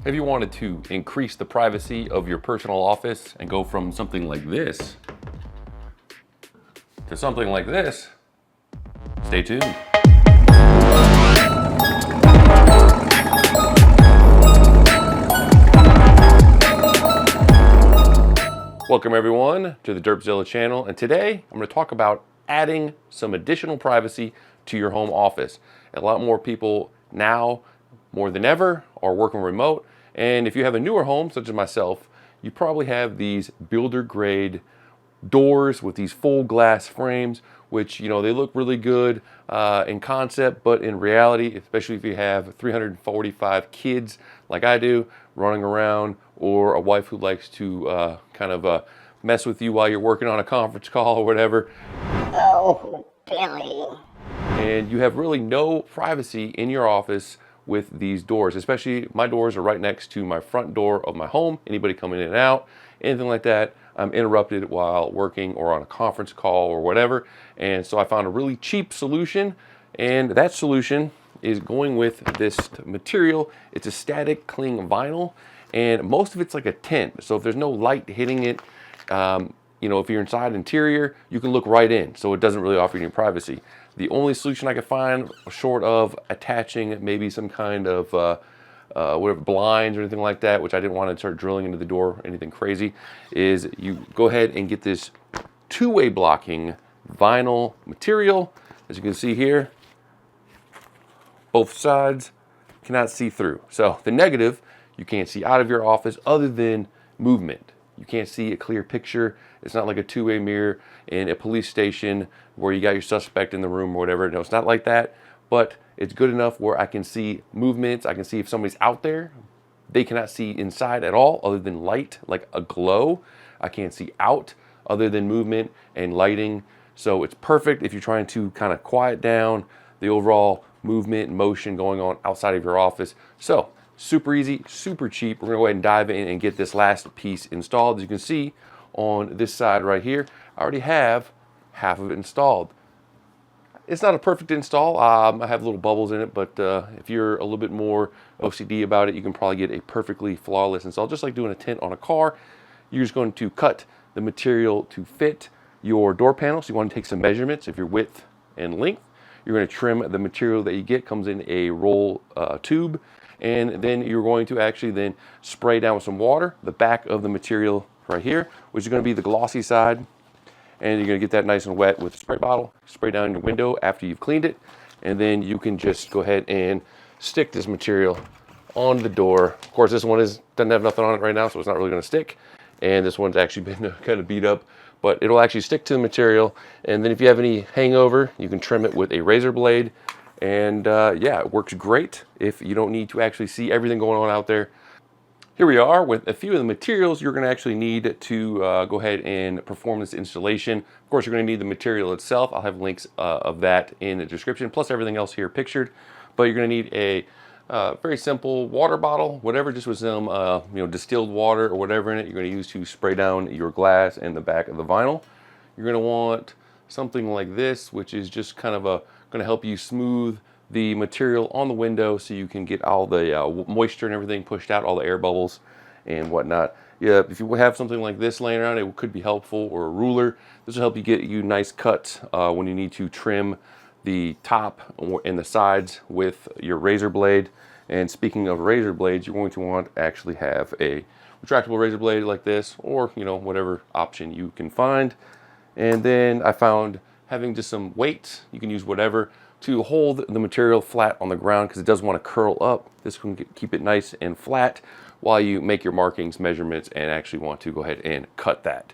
Have you wanted to increase the privacy of your personal office and go from something like this to something like this? Stay tuned. Welcome everyone to the Derpzilla channel, and today I'm going to talk about adding some additional privacy to your home office. A lot more people now, more than ever, are working remote, and if you have a newer home such as myself, you probably have these builder grade doors with these full glass frames, which, you know, they look really good in concept, but in reality, especially if you have 345 kids like I do running around, or a wife who likes to mess with you while you're working on a conference call or whatever. Oh, Billy. And you have really no privacy in your office with these doors. Especially my doors are right next to my front door of my home. Anybody coming in and out, anything like that, I'm interrupted while working or on a conference call or whatever. And so I found a really cheap solution, and that solution is going with this material. It's a static cling vinyl, and most of it's like a tint. So if there's no light hitting it, you know, if you're inside interior, you can look right in. So it doesn't really offer you any privacy. The only solution I could find, short of attaching maybe some kind of whatever, blinds or anything like that, which I didn't want to start drilling into the door or anything crazy, is you go ahead and get this two-way blocking vinyl material. As you can see here, both sides cannot see through. So the negative, you can't see out of your office other than movement. You can't see a clear picture. It's not like a two-way mirror in a police station where you got your suspect in the room or whatever. No, it's not like that, but it's good enough where I can see movements. I can see if somebody's out there. They cannot see inside at all other than light, like a glow. I can't see out other than movement and lighting. So it's perfect if you're trying to kind of quiet down the overall movement and motion going on outside of your office. So super easy, super cheap. We're gonna go ahead and dive in and get this last piece installed. As you can see on this side right here, I already have half of it installed. It's not a perfect install. I have little bubbles in it, but if you're a little bit more OCD about it, you can probably get a perfectly flawless install. Just like doing a tint on a car, you're just going to cut the material to fit your door panel. So you want to take some measurements of your width and length. You're going to trim the material that you get, comes in a roll tube, and then you're going to actually then spray down with some water the back of the material right here, which is going to be the glossy side. And you're going to get that nice and wet with a spray bottle. Spray down your window after you've cleaned it, and then you can just go ahead and stick this material on the door. Of course, this one doesn't have nothing on it right now, so it's not really going to stick. And this one's actually been kind of beat up, but it'll actually stick to the material. And then if you have any hangover, you can trim it with a razor blade. And yeah, it works great if you don't need to actually see everything going on out there. Here we are with a few of the materials you're going to actually need to go ahead and perform this installation. Of course, you're going to need the material itself. I'll have links of that in the description, plus everything else here pictured. But you're going to need a very simple water bottle, whatever, just with some distilled water or whatever in it. You're going to use to spray down your glass and the back of the vinyl. You're going to want something like this, which is just kind of going to help you smooth the material on the window so you can get all the moisture and everything pushed out, all the air bubbles and whatnot. Yeah, if you have something like this laying around, it could be helpful, or a ruler. This will help you get you nice cuts when you need to trim the top and the sides with your razor blade. And speaking of razor blades, you're going to want to actually have a retractable razor blade like this, or whatever option you can find. And then I found having just some weights, you can use whatever, to hold the material flat on the ground, because it does want to curl up. This can keep it nice and flat while you make your markings, measurements, and actually want to go ahead and cut that.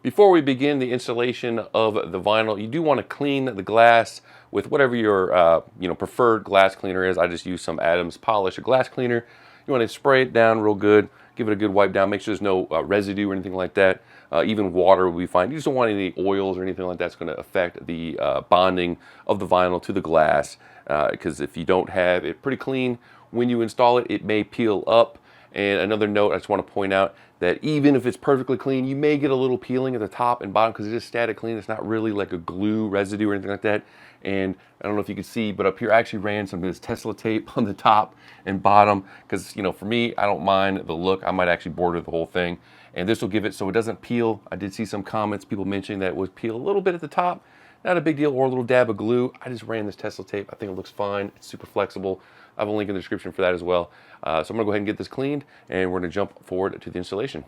Before we begin the installation of the vinyl, you do want to clean the glass with whatever your preferred glass cleaner is. I just use some Adams Polish glass cleaner. You want to spray it down real good, give it a good wipe down, make sure there's no residue or anything like that. Even water will be fine. You just don't want any oils or anything like that's going to affect the bonding of the vinyl to the glass, because if you don't have it pretty clean when you install it, it may peel up. And another note, I just want to point out that even if it's perfectly clean, you may get a little peeling at the top and bottom because it is static clean. It's not really like a glue residue or anything like that. And I don't know if you can see, but up here I actually ran some of this Tesla tape on the top and bottom because, you know, for me, I don't mind the look. I might actually border the whole thing. And this will give it so it doesn't peel. I did see some comments, people mentioning that it would peel a little bit at the top. Not a big deal, or a little dab of glue. I just ran this Tesla tape. I think it looks fine. It's super flexible. I have a link in the description for that as well. So I'm gonna go ahead and get this cleaned, and we're gonna jump forward to the installation.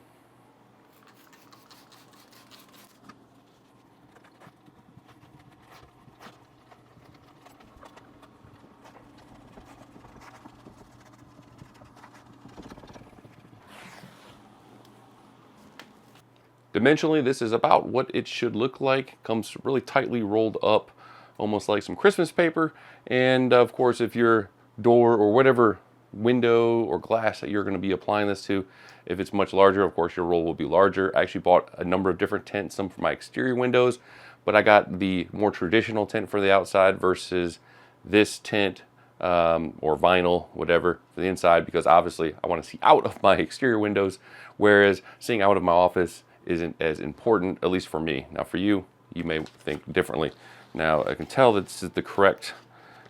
Dimensionally, this is about what it should look like. Comes really tightly rolled up, almost like some Christmas paper. And of course, if your door or whatever window or glass that you're going to be applying this to, if it's much larger, of course your roll will be larger. I actually bought a number of different tents, some for my exterior windows, but I got the more traditional tent for the outside versus this tent or vinyl, whatever, for the inside, because obviously I want to see out of my exterior windows, whereas seeing out of my office isn't as important, at least for me. Now for you, you may think differently. Now I can tell that this is the correct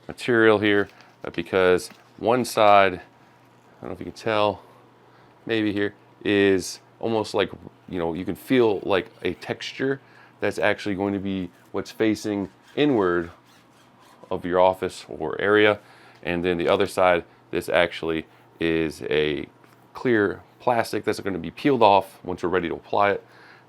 material here because one side, I don't know if you can tell, maybe here, is almost like, you know, you can feel like a texture that's actually going to be what's facing inward of your office or area. And then the other side, this actually is a clear plastic that's going to be peeled off once we're ready to apply it.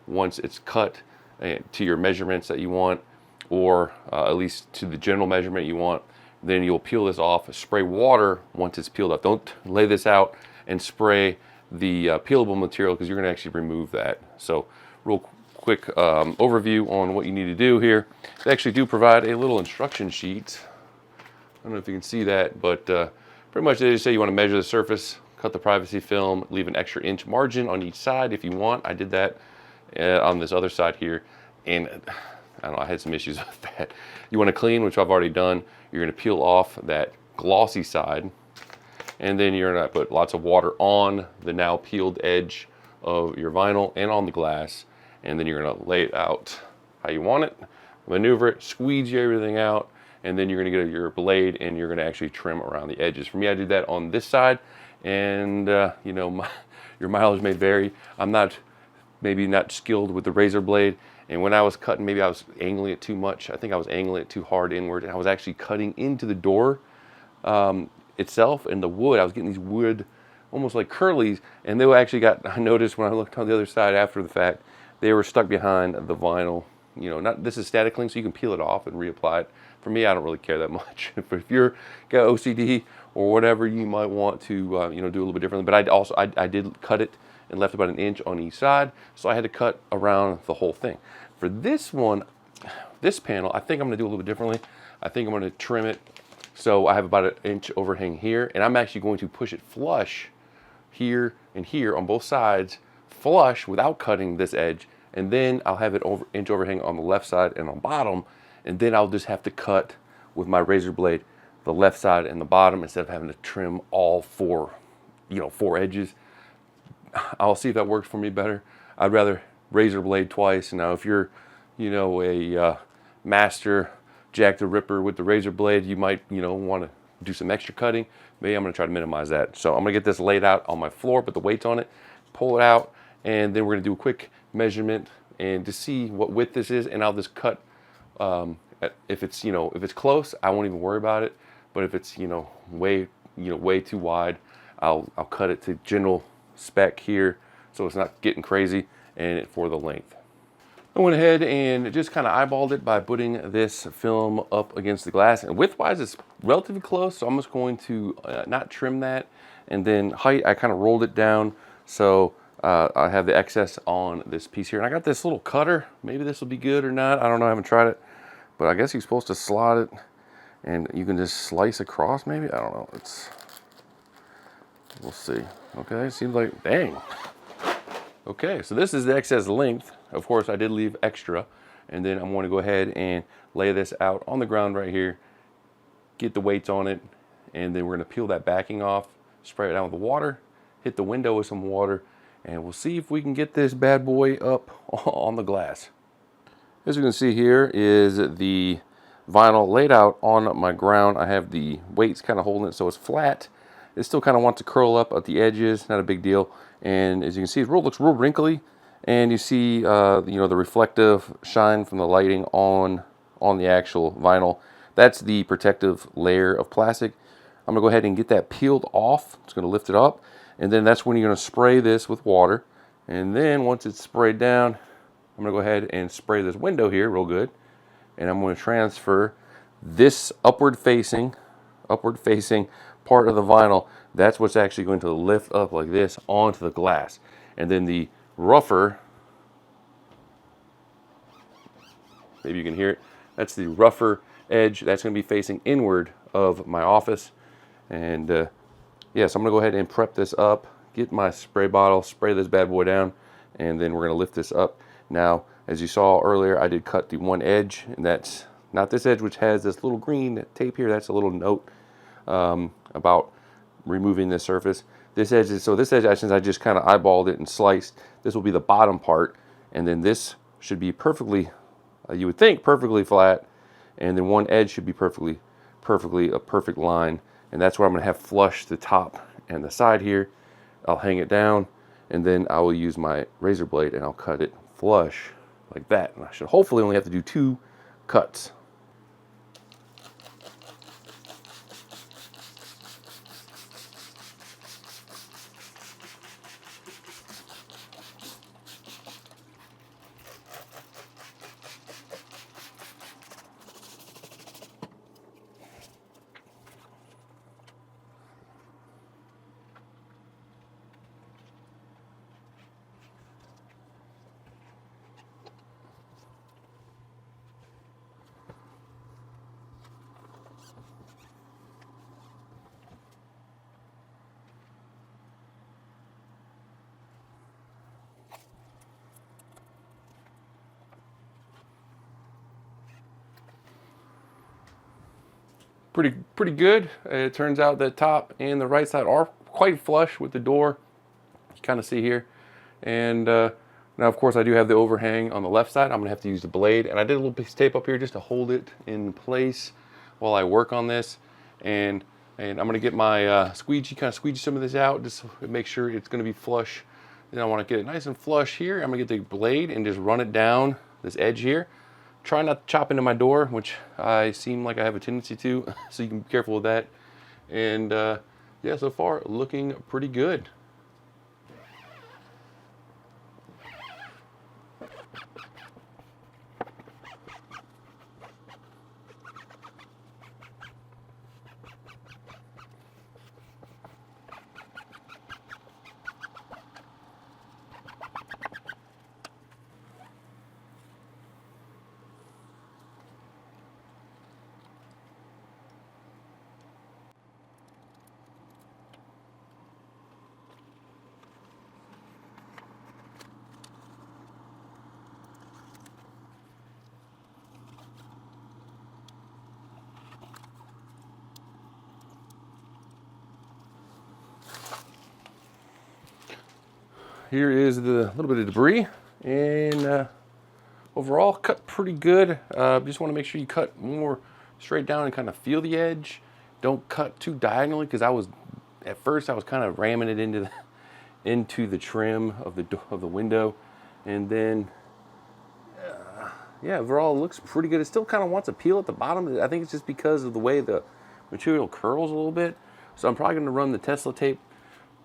Once it's cut to your measurements that you want, or at least to the general measurement you want, then you'll peel this off, spray water once it's peeled up. Don't lay this out and spray the peelable material because you're going to actually remove that. So real quick overview on what you need to do here. They actually do provide a little instruction sheet. I don't know if you can see that, but pretty much they just say you want to measure the surface, cut the privacy film, leave an extra inch margin on each side if you want. I did that on this other side here, and I don't know, I had some issues with that. You want to clean, which I've already done. You're going to peel off that glossy side, and then you're going to put lots of water on the now peeled edge of your vinyl and on the glass, and then you're going to lay it out how you want it, maneuver it, squeeze everything out, and then you're going to get your blade and you're going to actually trim around the edges. For me, I did that on this side, and you know, your mileage may vary. I'm maybe not skilled with the razor blade, and when I was cutting, maybe I was angling it too much. I think I was angling it too hard inward, and I was actually cutting into the door itself and the wood. I was getting these wood almost like curlies, and they actually got, I noticed when I looked on the other side after the fact, they were stuck behind the vinyl. You know, this is static cling, so you can peel it off and reapply it. For me, I don't really care that much. If you're got OCD or whatever, you might want to you know, do a little bit differently. But I did cut it and left about an inch on each side, so I had to cut around the whole thing. For this one, this panel, I think I'm gonna do a little bit differently. I think I'm gonna trim it so I have about an inch overhang here, and I'm actually going to push it flush here and here on both sides, flush without cutting this edge, and then I'll have it inch overhang on the left side and on bottom, and then I'll just have to cut with my razor blade the left side and the bottom instead of having to trim all four edges. I'll see if that works for me better. I'd rather razor blade twice. Now, if you're, you know, a master Jack the Ripper with the razor blade, you might, you know, want to do some extra cutting. Maybe I'm going to try to minimize that. So I'm going to get this laid out on my floor, put the weights on it, pull it out, and then we're going to do a quick measurement and to see what width this is, and I'll just cut. If it's, you know, if it's close, I won't even worry about it. But if it's, you know, way too wide, I'll cut it to general spec here, so it's not getting crazy, and for the length. I went ahead and just kind of eyeballed it by putting this film up against the glass, and width-wise it's relatively close, so I'm just going to not trim that. And then height, I kind of rolled it down, so I have the excess on this piece here. And I got this little cutter. Maybe this will be good or not, I don't know, I haven't tried it, but I guess you're supposed to slot it and you can just slice across, maybe, I don't know. We'll see. Okay, seems like, dang. Okay, so this is the excess length. Of course, I did leave extra, and then I'm going to go ahead and lay this out on the ground right here, get the weights on it, and then we're going to peel that backing off, spray it down with the water, hit the window with some water, and we'll see if we can get this bad boy up on the glass. As you can see here is the vinyl laid out on my ground. I have the weights kind of holding it so it's flat. It still kind of wants to curl up at the edges, not a big deal. And as you can see, it looks real wrinkly. And you see, the reflective shine from the lighting on the actual vinyl. That's the protective layer of plastic. I'm gonna go ahead and get that peeled off. It's gonna lift it up. And then that's when you're gonna spray this with water. And then once it's sprayed down, I'm gonna go ahead and spray this window here real good. And I'm going to transfer this upward facing part of the vinyl. That's what's actually going to lift up like this onto the glass. And then the rougher, maybe you can hear it, that's the rougher edge. That's going to be facing inward of my office. And yeah, so I'm going to go ahead and prep this up, get my spray bottle, spray this bad boy down, and then we're going to lift this up. Now, as you saw earlier, I did cut the one edge, and that's not this edge, which has this little green tape here. That's a little note about removing this surface. This edge is, so this edge, since I just kind of eyeballed it and sliced, this will be the bottom part, and then this should be perfectly, you would think, perfectly flat, and then one edge should be perfectly a perfect line, and that's where I'm going to have flush the top and the side here. I'll hang it down, and then I will use my razor blade and I'll cut it flush like that. And I should hopefully only have to do 2 cuts. Pretty good. It turns out the top and the right side are quite flush with the door. You kind of see here. And now, of course, I do have the overhang on the left side. I'm gonna have to use the blade, and I did a little piece of tape up here just to hold it in place while I work on this. And I'm gonna get my squeegee, kind of squeegee some of this out, just to make sure it's gonna be flush. Then I want to get it nice and flush here. I'm gonna get the blade and just run it down this edge here. Try not to chop into my door, which I seem like I have a tendency to, so you can be careful with that. And yeah, so far looking pretty good. Here is the little bit of debris, and overall cut pretty good. Just want to make sure you cut more straight down and kind of feel the edge. Don't cut too diagonally, because at first I was kind of ramming it into the trim of the window, and then yeah, overall it looks pretty good. It still kind of wants to peel at the bottom. I think it's just because of the way the material curls a little bit. So I'm probably going to run the Tesla tape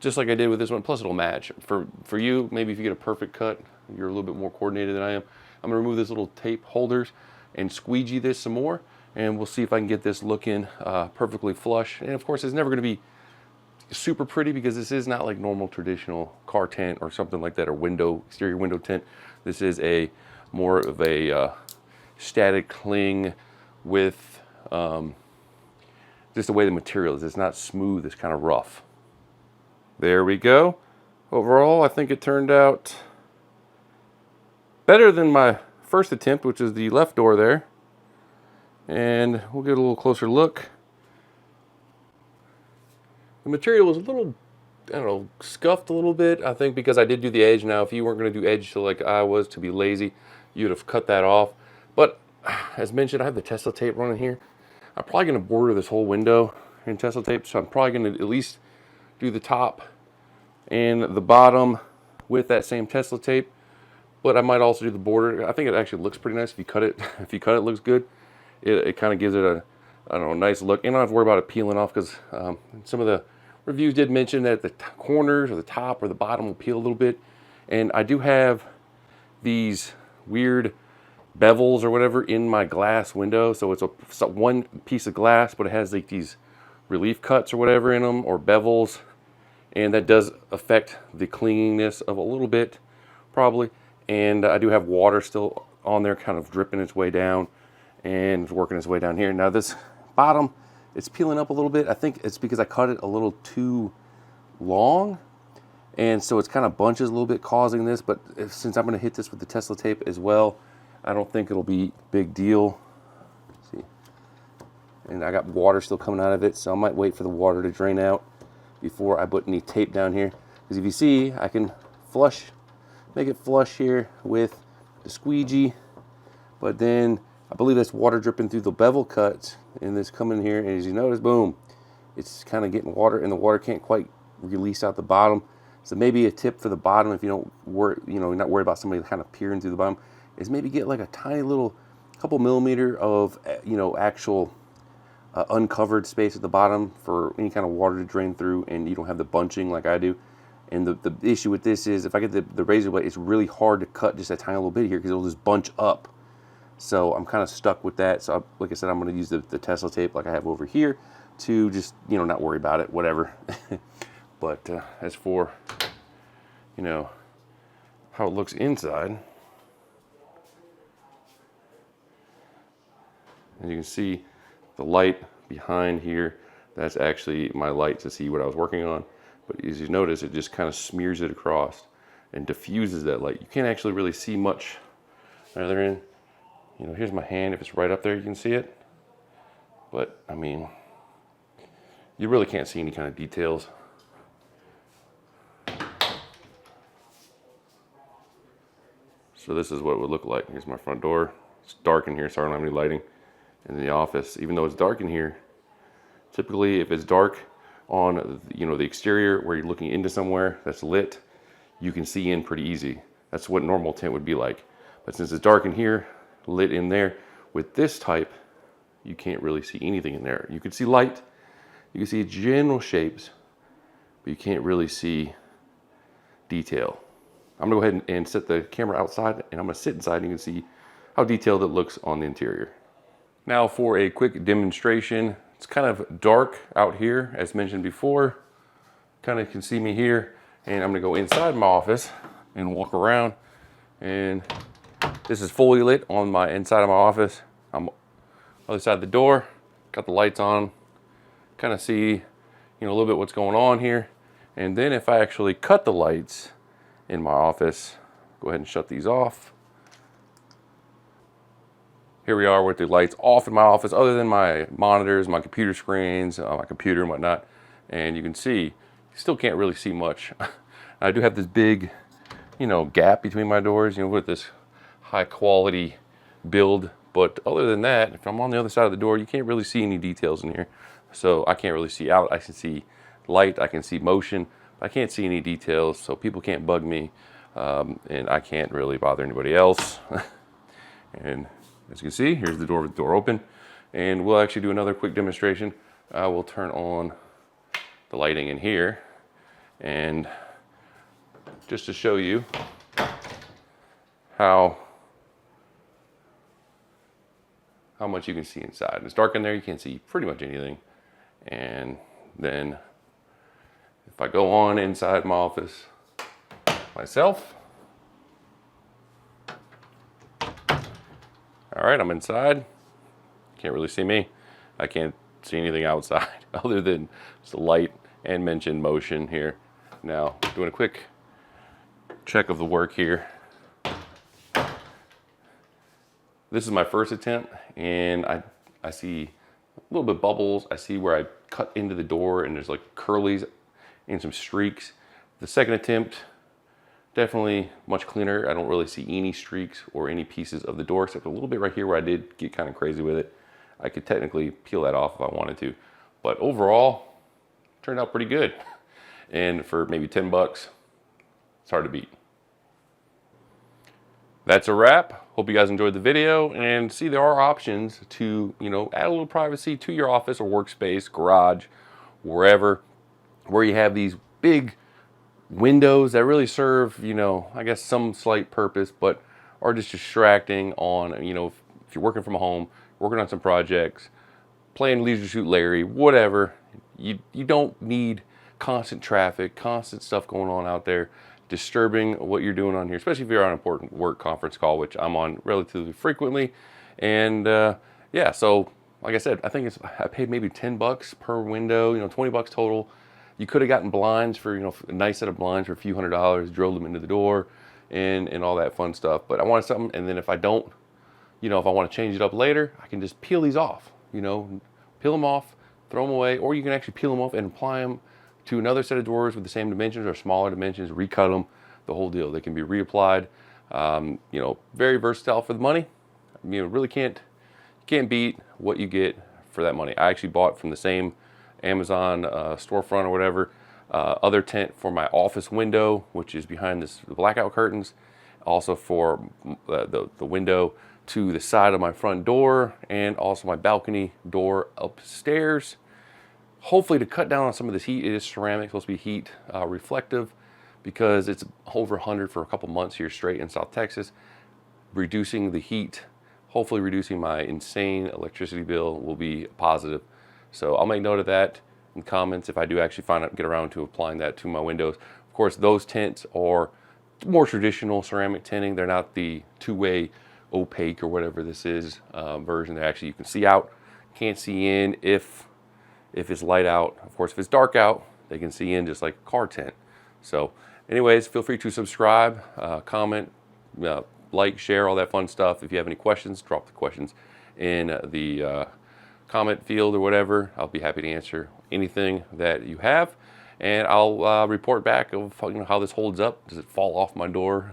just like I did with this one, plus it'll match. For you, maybe if you get a perfect cut, you're a little bit more coordinated than I am. I'm gonna remove this little tape holders and squeegee this some more, and we'll see if I can get this looking perfectly flush. And of course, it's never gonna be super pretty, because this is not like normal traditional car tint or something like that, or exterior window tint. This is more of a static cling with just the way the material is. It's not smooth, it's kind of rough. There we go. Overall, I think it turned out better than my first attempt, which is the left door there. And we'll get a little closer look. The material was a little, I don't know, scuffed a little bit, I think, because I did do the edge. Now, if you weren't going to do edge like I was, to be lazy, you'd have cut that off. But as mentioned, I have the Tesla tape running here. I'm probably going to border this whole window in Tesla tape, so I'm probably going to at least do the top and the bottom with that same Tesla tape. But I might also do the border. I think it actually looks pretty nice if you cut it. If you cut it, looks good. It kind of gives it a, I don't know, nice look. And I don't have to worry about it peeling off, because some of the reviews did mention that the corners or the top or the bottom will peel a little bit. And I do have these weird bevels or whatever in my glass window. So it's one piece of glass, but it has like these relief cuts or whatever in them, or bevels. And that does affect the cleanliness of a little bit, probably. And I do have water still on there, kind of dripping its way down and working its way down here. Now this bottom, it's peeling up a little bit. I think it's because I cut it a little too long, and so it's kind of bunches a little bit, causing this. But since I'm going to hit this with the Tesla tape as well, I don't think it'll be a big deal. Let's see, and I got water still coming out of it, so I might wait for the water to drain out before I put any tape down here. Because if you see, I can make it flush here with the squeegee, but then I believe that's water dripping through the bevel cuts, and this coming here, and as you notice, boom, it's kind of getting water, and the water can't quite release out the bottom. So maybe a tip for the bottom, if you don't worry, not worried about somebody kind of peering through the bottom, is maybe get like a tiny little couple millimeter of actual uncovered space at the bottom for any kind of water to drain through, and you don't have the bunching like I do. And the issue with this is, if I get the razor blade, it's really hard to cut just a tiny little bit here, because it'll just bunch up. So I'm kind of stuck with that. So like I said, I'm going to use the Tesla tape like I have over here to just, not worry about it, whatever. But as for, how it looks inside, as you can see, the light behind here, that's actually my light to see what I was working on. But as you notice, it just kind of smears it across and diffuses that light. You can't actually really see much other end. Here's my hand. If it's right up there, you can see it. But, I mean, you really can't see any kind of details. So this is what it would look like. Here's my front door. It's dark in here, so I don't have any lighting. And in the office, even though it's dark in here, typically if it's dark on the exterior where you're looking into somewhere that's lit, you can see in pretty easy. That's what normal tint would be like. But since it's dark in here, lit in there, with this type, you can't really see anything in there. You can see light, you can see general shapes, but you can't really see detail. I'm gonna go ahead and set the camera outside, and I'm gonna sit inside, and you can see how detailed it looks on the interior. Now for a quick demonstration. It's kind of dark out here, as mentioned before. Kind of can see me here, and I'm gonna go inside my office and walk around, and this is fully lit on my inside of my office. I'm other side of the door, got the lights on, kind of see a little bit what's going on here. And then if I actually cut the lights in my office, go ahead and shut these off. Here we are with the lights off in my office, other than my monitors, my computer screens, my computer and whatnot. And you can see, you still can't really see much. I do have this big, gap between my doors, with this high quality build. But other than that, if I'm on the other side of the door, you can't really see any details in here. So I can't really see out. I can see light, I can see motion, but I can't see any details. So people can't bug me, and I can't really bother anybody else. And as you can see, here's the door with the door open. And we'll actually do another quick demonstration. I will turn on the lighting in here, and just to show you how much you can see inside. It's dark in there, you can't see pretty much anything. And then if I go on inside my office myself, all right, I'm inside. Can't really see me. I can't see anything outside other than just the light and mentioned motion here. Now, doing a quick check of the work here. This is my first attempt, and I see a little bit of bubbles. I see where I cut into the door, and there's like curlies and some streaks. The second attempt, Definitely much cleaner. I don't really see any streaks or any pieces of the door, except a little bit right here where I did get kind of crazy with it. I could technically peel that off if I wanted to. But overall, turned out pretty good. And for maybe 10 bucks, it's hard to beat. That's a wrap. Hope you guys enjoyed the video, and see there are options to, add a little privacy to your office or workspace, garage, wherever, where you have these big windows that really serve, I guess some slight purpose, but are just distracting on, if you're working from home, working on some projects, playing Leisure Suit Larry, whatever. You don't need constant traffic, constant stuff going on out there, disturbing what you're doing on here, especially if you're on an important work conference call, which I'm on relatively frequently. And yeah, so like I said, I paid maybe 10 bucks per window, 20 bucks total. You could have gotten blinds for, a nice set of blinds for a few $100s, drilled them into the door and all that fun stuff. But I wanted something, and then if I don't, if I want to change it up later, I can just peel these off, peel them off, throw them away, or you can actually peel them off and apply them to another set of doors with the same dimensions or smaller dimensions, recut them, the whole deal. They can be reapplied. Very versatile for the money. Really can't beat what you get for that money. I actually bought from the same Amazon storefront or whatever, other tent for my office window, which is behind the blackout curtains. Also for the window to the side of my front door, and also my balcony door upstairs. Hopefully to cut down on some of this heat. It is ceramic, supposed to be heat reflective, because it's over 100 for a couple months here straight in South Texas. Reducing the heat, hopefully reducing my insane electricity bill, will be positive. So I'll make note of that in comments if I do actually get around to applying that to my windows. Of course, those tents are more traditional ceramic tinting. They're not the two-way opaque or whatever this is version. That actually you can see out, can't see in if it's light out. Of course, if it's dark out, they can see in just like a car tent. So anyways, feel free to subscribe, comment, like, share, all that fun stuff. If you have any questions, drop the questions in the comment field or whatever. I'll be happy to answer anything that you have, and I'll report back of how this holds up. Does it fall off my door?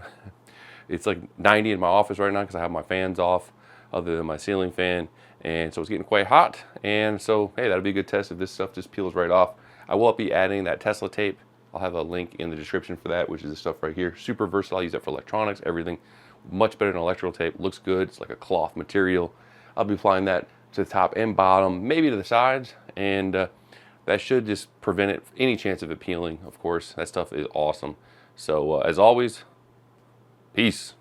It's like 90 in my office right now because I have my fans off other than my ceiling fan, and so it's getting quite hot. And so hey, that'll be a good test if this stuff just peels right off. I will be adding that Tesla tape. I'll have a link in the description for that, which is this stuff right here. Super versatile. I use that for electronics, everything. Much better than electrical tape. Looks good. It's like a cloth material. I'll be applying that to the top and bottom, maybe to the sides, and that should just prevent any chance of it peeling. Of course, that stuff is awesome. So as always, peace.